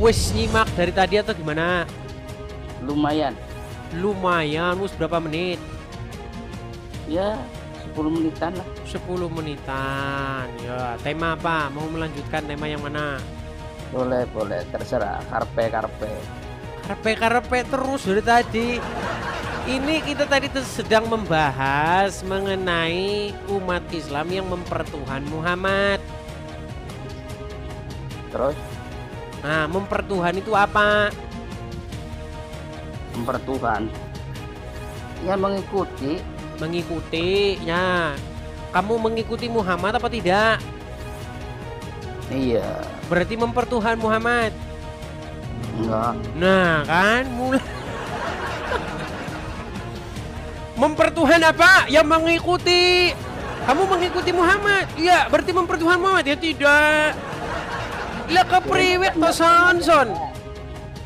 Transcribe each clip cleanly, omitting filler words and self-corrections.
wis nyimak dari tadi atau gimana? Lumayan. Lumayan, wis berapa menit? Ya 10 menitan lah. 10 menitan. Ya, tema apa? Mau melanjutkan tema yang mana? Boleh, terserah. Karpe. Karpe terus dari tadi. Ini kita tadi sedang membahas mengenai umat Islam yang mempertuhan Muhammad. Terus? Nah, mempertuhan itu apa? Mempertuhan. Ya mengikuti. Mengikuti. Kamu mengikuti Muhammad apa tidak? Iya. Berarti mempertuhan Muhammad. Enggak. Nah, kan mulai. Mempertuhan apa? Yang mengikuti. Kamu mengikuti Muhammad. Iya, berarti mempertuhan Muhammad. Ya tidak. Lah kepriwet to son.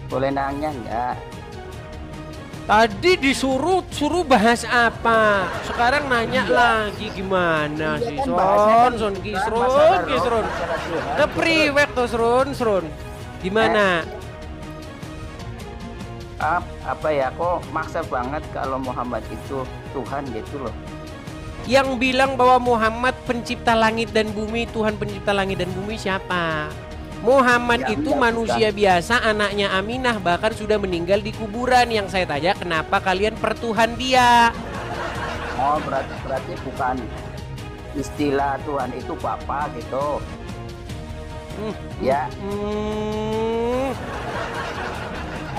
Boleh nanya enggak? Tadi suruh bahas apa? Sekarang nanya lagi gimana sih? Son Kisron. Kepriwet to Sron. Gimana? Apa ya, kok maksa banget kalau Muhammad itu Tuhan gitu loh. Yang bilang bahwa Muhammad pencipta langit dan bumi, Tuhan pencipta langit dan bumi siapa? Muhammad Ya, itu bukan. manusia biasa, anaknya Aminah, bahkan sudah meninggal di kuburan. Yang saya tanya, kenapa kalian pertuhan dia? Oh, berarti bukan istilah Tuhan itu Bapa gitu. Ya.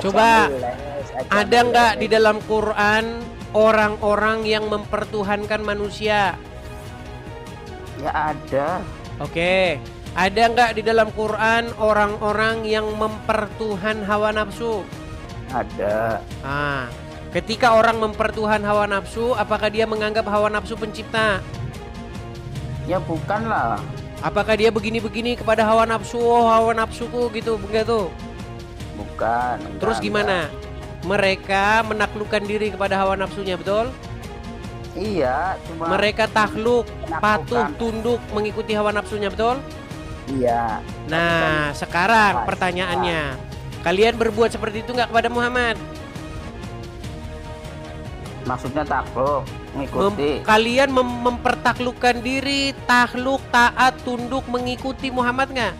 Coba ada nggak di dalam Quran orang-orang yang mempertuhankan manusia? Ya ada. Oke, ada nggak di dalam Quran orang-orang yang mempertuhan hawa nafsu? Ada. Ketika orang mempertuhan hawa nafsu, apakah dia menganggap hawa nafsu pencipta? Ya bukan lah. Apakah dia begini-begini kepada hawa nafsu? Oh, hawa nafsuku gitu, begitu? Bukan. Terus gimana? Mereka menaklukkan diri kepada hawa nafsunya, betul? Iya, cuma Mereka takluk, patuh, menaklukkan. tunduk, mengikuti hawa nafsunya, betul? Iya. Nah, sekarang pertanyaannya, kalian berbuat seperti itu nggak kepada Muhammad? Maksudnya takluk, mengikuti. Kalian mempertaklukkan diri, takluk, taat, tunduk, mengikuti Muhammad nggak?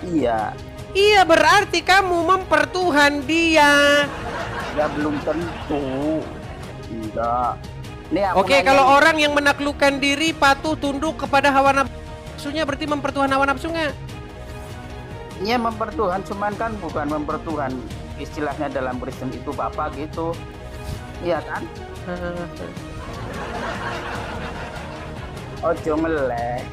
Iya. Iya, berarti kamu mempertuhan dia. Ya belum tentu. Enggak. Nih, aku Oke, nanya kalau nih. orang yang menaklukkan diri, patuh, tunduk kepada hawa nafsunya, berarti mempertuhan hawa nafsu nggak? Iya mempertuhan, cuman kan bukan mempertuhan istilahnya dalam Kristen itu Bapa gitu. Iya kan? Ojo ngeles.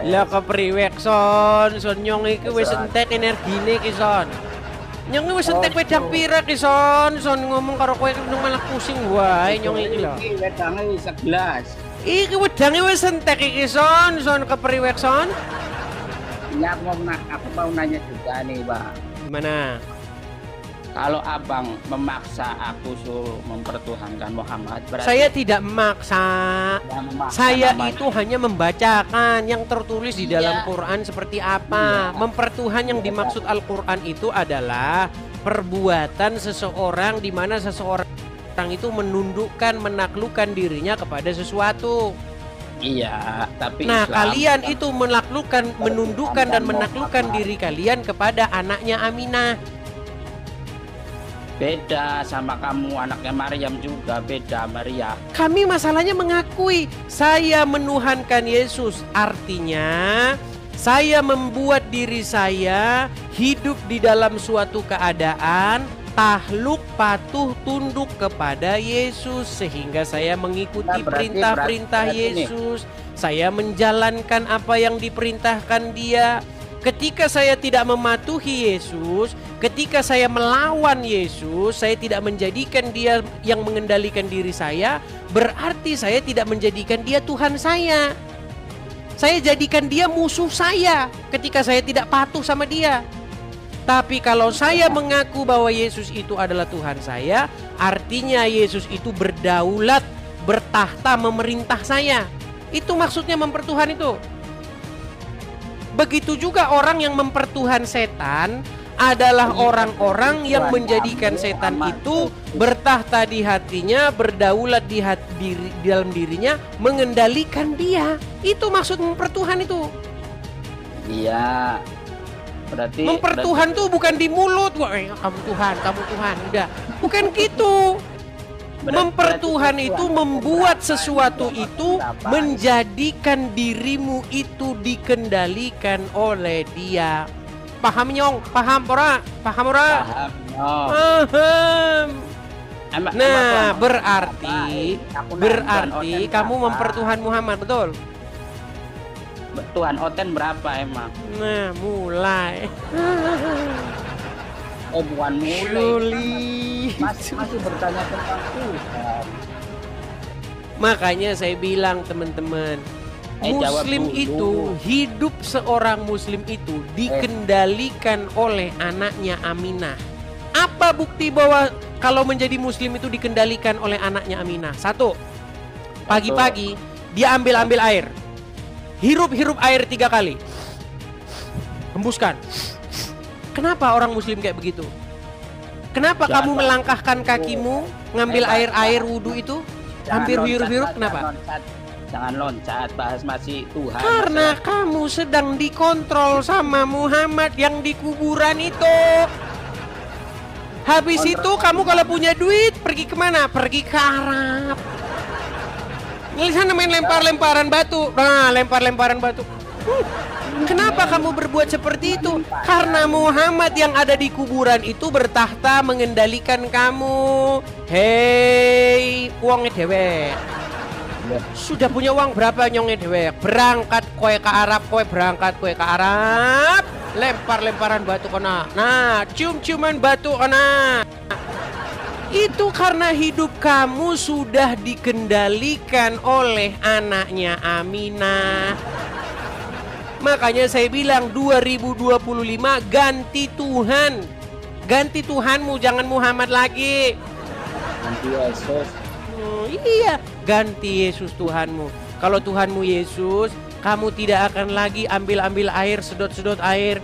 Lah kepriwek son nyong iki wis entek energine ki son. Nyong wis entek wedang pira ki son ngomong karo kowe malah pusing wae nyong iki lho. Iki wedange wis 11. Iki wedange wis entek iki son kepriwek son. Ya aku mau nanya juga nih, Bang. Gimana? Kalau abang memaksa aku suruh mempertuhankan Muhammad, berarti Saya tidak memaksa. Saya namanya. itu hanya membacakan yang tertulis di dalam Iya. Quran seperti apa. Iya. Mempertuhan yang dimaksud Al-Quran itu adalah perbuatan seseorang di mana seseorang itu menundukkan, menaklukkan dirinya kepada sesuatu. Iya, tapi Nah, Islam kalian kan itu menundukkan dan menaklukkan diri kalian kepada anaknya Aminah. beda sama kamu, anaknya Maryam juga beda, Maria. Kami masalahnya mengakui saya menuhankan Yesus. Artinya saya membuat diri saya hidup di dalam suatu keadaan takluk, patuh, tunduk kepada Yesus, sehingga saya mengikuti Nah, berarti- perintah-perintah berarti nih. Yesus. Saya menjalankan apa yang diperintahkan Dia. Ketika saya tidak mematuhi Yesus, ketika saya melawan Yesus, saya tidak menjadikan Dia yang mengendalikan diri saya, berarti saya tidak menjadikan Dia Tuhan saya. Saya jadikan Dia musuh saya ketika saya tidak patuh sama Dia. Tapi kalau saya mengaku bahwa Yesus itu adalah Tuhan saya, artinya Yesus itu berdaulat, bertahta, memerintah saya. Itu maksudnya mempertuhan itu. Begitu juga orang yang mempertuhan setan, adalah orang-orang yang menjadikan setan itu bertahta di hatinya, berdaulat di dalam dirinya, mengendalikan dia. Itu maksud mempertuhan itu. Iya. Berarti Mempertuhan tuh bukan di mulut, wah kamu Tuhan, udah. Bukan gitu. Mempertuhan itu membuat sesuatu itu menjadikan dirimu itu dikendalikan oleh dia. Paham nyong? Paham ora? Paham ora? Paham. Nah, berarti kamu mempertuhan Muhammad, betul? Tuhan Oten berapa emang? Nah, mulai. Oh, bukan mulai. Masih bertanya tentang Tuhan. Makanya saya bilang teman-teman, Muslim itu, hidup seorang Muslim itu dikendalikan oleh anaknya Aminah. Apa bukti bahwa kalau menjadi Muslim itu dikendalikan oleh anaknya Aminah? Satu, pagi-pagi dia ambil air, hirup air 3 kali, hembuskan. Kenapa orang Muslim kayak begitu? Kenapa kamu melangkahkan kakimu ngambil air wudhu itu, hampir hirup-hirup? Kenapa? Jangan loncat, bahas masih Tuhan. Karena kamu sedang dikontrol sama Muhammad yang di kuburan itu. Habis itu kamu kalau punya duit pergi kemana? Pergi ke Arab. Di sana main lempar-lemparan batu. Nah, lempar-lemparan batu. Kenapa kamu berbuat seperti itu? Karena Muhammad yang ada di kuburan itu bertahta mengendalikan kamu. Hei, uangnya dewek. Sudah punya uang berapa nyongnya dewek? Berangkat kowe ke Arab, lempar-lemparan batu kena. Nah, cium-ciuman batu kena. Itu karena hidup kamu sudah dikendalikan oleh anaknya Aminah. Makanya saya bilang 2025 ganti Tuhan. Ganti Tuhanmu, jangan Muhammad lagi. Ganti Yesus. Iya, ganti Yesus Tuhanmu. Kalau Tuhanmu Yesus, kamu tidak akan lagi ambil air, sedot air.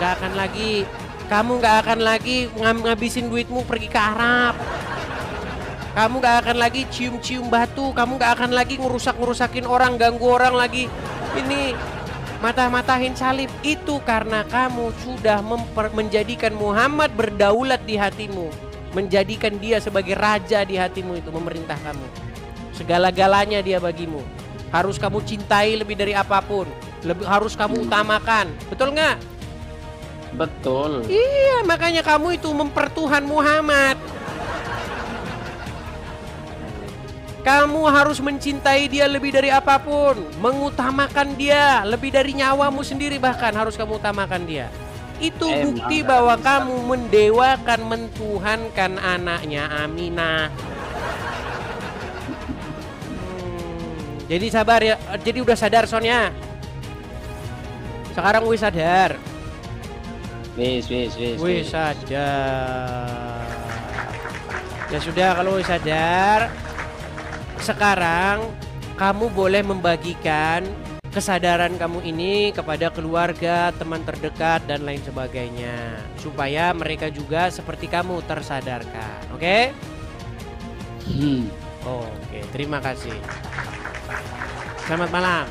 Gak akan lagi. Kamu gak akan lagi ngabisin duitmu pergi ke Arab. Kamu gak akan lagi cium-cium batu. Kamu gak akan lagi ngerusakin orang, ganggu orang lagi. Ini matahin salib. Itu karena kamu sudah menjadikan Muhammad berdaulat di hatimu, menjadikan dia sebagai raja di hatimu, itu memerintah kamu. Segala-galanya dia bagimu. Harus kamu cintai lebih dari apapun. Harus kamu utamakan. Betul nggak? Betul. Iya, makanya kamu itu mempertuhan Muhammad. Kamu harus mencintai dia lebih dari apapun, mengutamakan dia lebih dari nyawamu sendiri, bahkan harus kamu utamakan dia. Itu bukti bahwa kamu mendewakan, mentuhankan anaknya Aminah. Jadi sabar ya, jadi udah sadar Sonya. Sekarang wis sadar. Wis sadar. Ya sudah, kalau wis sadar, sekarang kamu boleh membagikan kesadaran kamu ini kepada keluarga, teman terdekat, dan lain sebagainya, supaya mereka juga seperti kamu tersadarkan. Oke? Oke, terima kasih. Selamat malam.